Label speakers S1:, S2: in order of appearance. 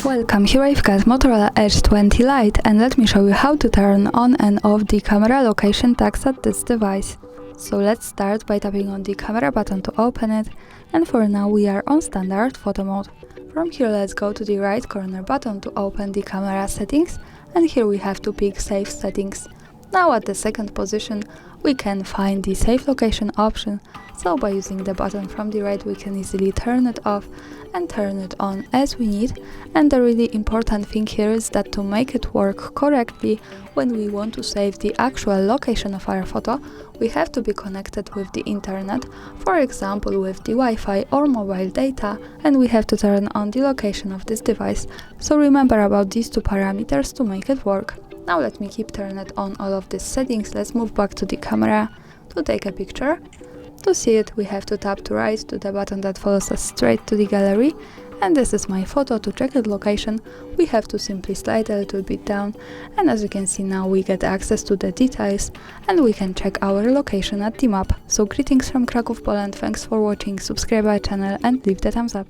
S1: Welcome, here I've got Motorola Edge 20 Lite and let me show you how to turn on and off the camera location tags at this device. So let's start by tapping on the camera button to open it, and for now we are on standard photo mode. From here let's go to the right corner button to open the camera settings, and here we have to pick Save Settings. Now at the second position we can find the Save Location option, so by using the button from the right we can easily turn it off and turn it on as we need. And the really important thing here is that to make it work correctly, when we want to save the actual location of our photo, we have to be connected with the internet, for example with the Wi-Fi or mobile data, and we have to turn on the location of this device. So remember about these two parameters to make it work. Now let me keep turning it on all of these settings. Let's move back to the camera to take a picture. To see it, we have to tap to right to the button that follows us straight to the gallery, and this is my photo. To check its location, we have to simply slide a little bit down, and as you can see now we get access to the details and we can check our location at the map. So greetings from Kraków, Poland, thanks for watching, subscribe our channel and leave the thumbs up.